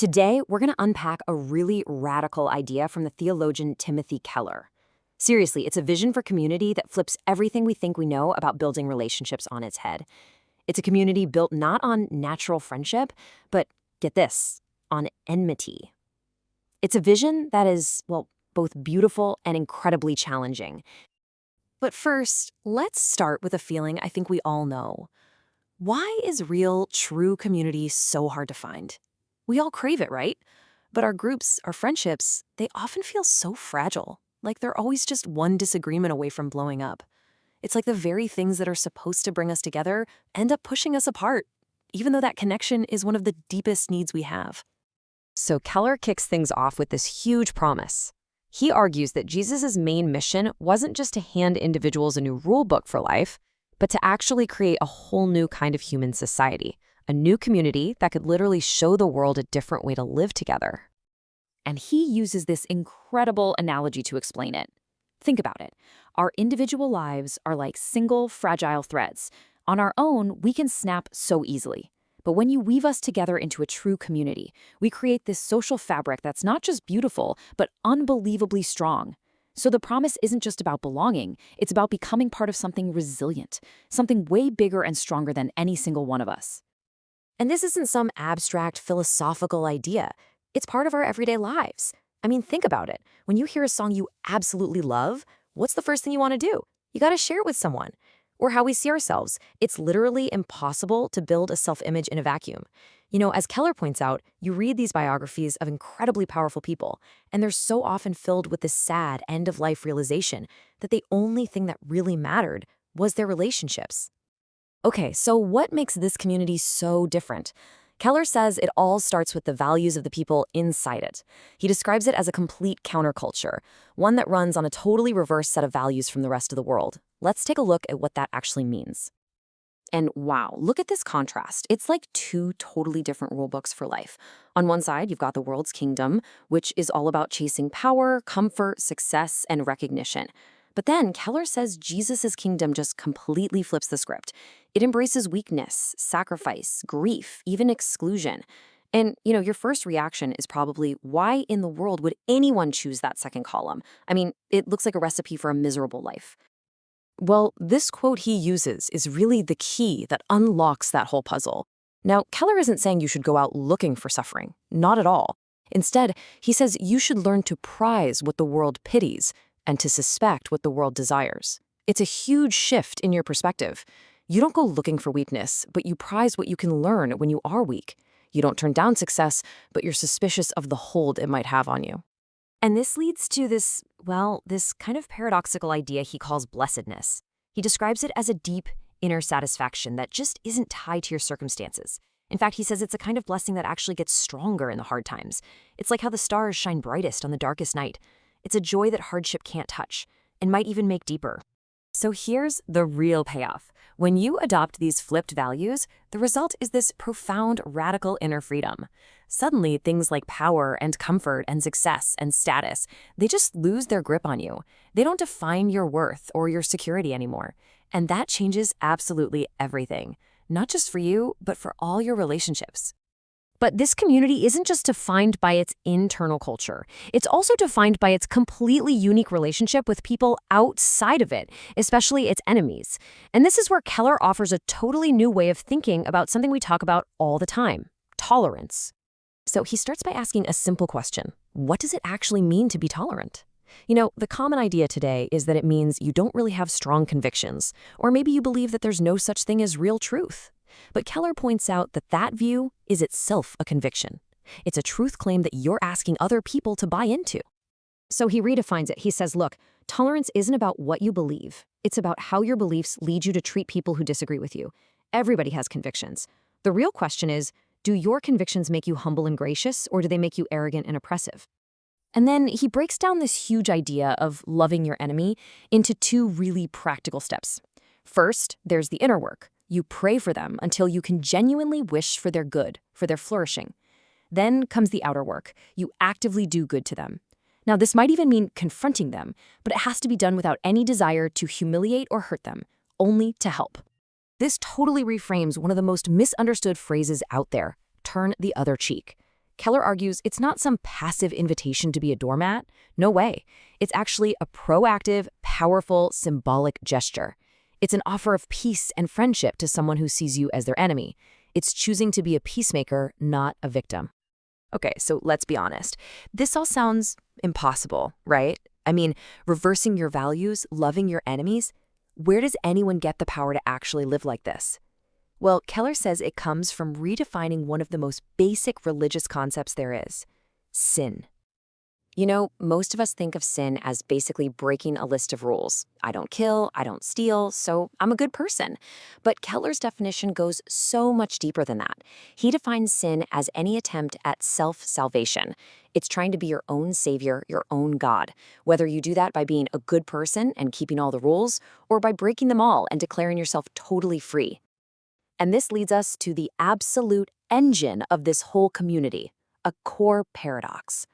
Today, we're going to unpack a really radical idea from the theologian Timothy Keller. Seriously, it's a vision for community that flips everything we think we know about building relationships on its head. It's a community built not on natural friendship, but, get this, on enmity. It's a vision that is, well, both beautiful and incredibly challenging. But first, let's start with a feeling I think we all know. Why is real, true community so hard to find? We all crave it, right? But our groups, our friendships, they often feel so fragile, like they're always just one disagreement away from blowing up. It's like the very things that are supposed to bring us together end up pushing us apart, even though that connection is one of the deepest needs we have. So Keller kicks things off with this huge promise. He argues that Jesus' main mission wasn't just to hand individuals a new rule book for life, but to actually create a whole new kind of human society, a new community that could literally show the world a different way to live together. And he uses this incredible analogy to explain it. Think about it. Our individual lives are like single, fragile threads. On our own, we can snap so easily. But when you weave us together into a true community, we create this social fabric that's not just beautiful, but unbelievably strong. So the promise isn't just about belonging, it's about becoming part of something resilient, something way bigger and stronger than any single one of us. And this isn't some abstract philosophical idea. It's part of our everyday lives. I mean, think about it. When you hear a song you absolutely love, what's the first thing you want to do? You got to share it with someone. Or how we see ourselves. It's literally impossible to build a self-image in a vacuum. You know, as Keller points out, you read these biographies of incredibly powerful people, and they're so often filled with this sad end-of-life realization that the only thing that really mattered was their relationships. Okay, so what makes this community so different? Keller says it all starts with the values of the people inside it. He describes it as a complete counterculture, one that runs on a totally reverse set of values from the rest of the world. Let's take a look at what that actually means. And wow, look at this contrast. It's like two totally different rule books for life. On one side, you've got the world's kingdom, which is all about chasing power, comfort, success, and recognition. But then Keller says Jesus' kingdom just completely flips the script. It embraces weakness, sacrifice, grief, even exclusion. And, you know, your first reaction is probably, why in the world would anyone choose that second column? I mean, it looks like a recipe for a miserable life. Well, this quote he uses is really the key that unlocks that whole puzzle. Now, Keller isn't saying you should go out looking for suffering. Not at all. Instead, he says you should learn to prize what the world pities and to suspect what the world desires. It's a huge shift in your perspective. You don't go looking for weakness, but you prize what you can learn when you are weak. You don't turn down success, but you're suspicious of the hold it might have on you. And this leads to this kind of paradoxical idea he calls blessedness. He describes it as a deep inner satisfaction that just isn't tied to your circumstances. In fact, he says it's a kind of blessing that actually gets stronger in the hard times. It's like how the stars shine brightest on the darkest night. It's a joy that hardship can't touch and might even make deeper. So here's the real payoff. When you adopt these flipped values, the result is this profound, radical inner freedom. Suddenly, things like power and comfort and success and status, they just lose their grip on you. They don't define your worth or your security anymore. And that changes absolutely everything, not just for you, but for all your relationships. But this community isn't just defined by its internal culture. It's also defined by its completely unique relationship with people outside of it, especially its enemies. And this is where Keller offers a totally new way of thinking about something we talk about all the time: tolerance. So he starts by asking a simple question. What does it actually mean to be tolerant? You know, the common idea today is that it means you don't really have strong convictions, or maybe you believe that there's no such thing as real truth. But Keller points out that that view is itself a conviction. It's a truth claim that you're asking other people to buy into. So he redefines it. He says, look, tolerance isn't about what you believe. It's about how your beliefs lead you to treat people who disagree with you. Everybody has convictions. The real question is, do your convictions make you humble and gracious, or do they make you arrogant and oppressive? And then he breaks down this huge idea of loving your enemy into two really practical steps. First, there's the inner work. You pray for them until you can genuinely wish for their good, for their flourishing. Then comes the outer work. You actively do good to them. Now, this might even mean confronting them, but it has to be done without any desire to humiliate or hurt them, only to help. This totally reframes one of the most misunderstood phrases out there: turn the other cheek. Keller argues it's not some passive invitation to be a doormat. No way. It's actually a proactive, powerful, symbolic gesture. It's an offer of peace and friendship to someone who sees you as their enemy. It's choosing to be a peacemaker, not a victim. Okay, so let's be honest. This all sounds impossible, right? I mean, reversing your values, loving your enemies, where does anyone get the power to actually live like this? Well, Keller says it comes from redefining one of the most basic religious concepts there is: sin. You know, most of us think of sin as basically breaking a list of rules. I don't kill, I don't steal, so I'm a good person. But Keller's definition goes so much deeper than that. He defines sin as any attempt at self-salvation. It's trying to be your own savior, your own God, whether you do that by being a good person and keeping all the rules, or by breaking them all and declaring yourself totally free. And this leads us to the absolute engine of this whole community, a core paradox.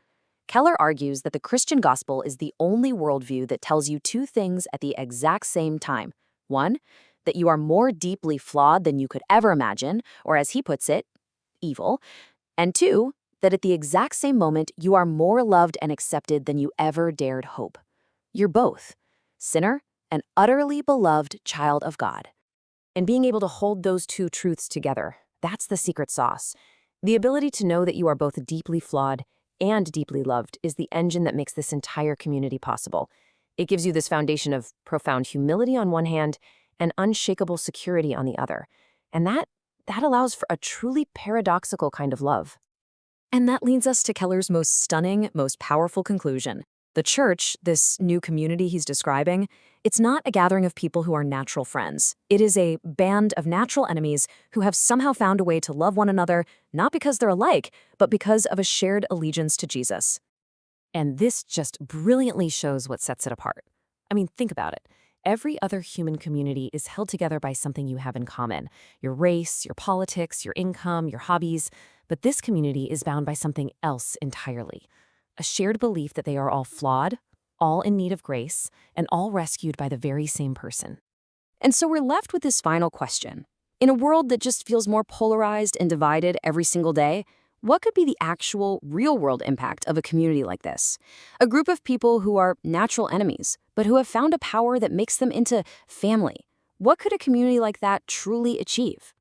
Keller argues that the Christian gospel is the only worldview that tells you two things at the exact same time. One, that you are more deeply flawed than you could ever imagine, or as he puts it, evil. And two, that at the exact same moment, you are more loved and accepted than you ever dared hope. You're both, sinner and utterly beloved child of God. And being able to hold those two truths together, that's the secret sauce. The ability to know that you are both deeply flawed and deeply loved is the engine that makes this entire community possible. It gives you this foundation of profound humility on one hand and unshakable security on the other. And that allows for a truly paradoxical kind of love. And that leads us to Keller's most stunning, most powerful conclusion. The church, this new community he's describing, it's not a gathering of people who are natural friends. It is a band of natural enemies who have somehow found a way to love one another, not because they're alike, but because of a shared allegiance to Jesus. And this just brilliantly shows what sets it apart. I mean, think about it. Every other human community is held together by something you have in common: your race, your politics, your income, your hobbies. But this community is bound by something else entirely: a shared belief that they are all flawed, all in need of grace, and all rescued by the very same person. And so we're left with this final question. In a world that just feels more polarized and divided every single day, what could be the actual, real-world impact of a community like this? A group of people who are natural enemies, but who have found a power that makes them into family. What could a community like that truly achieve?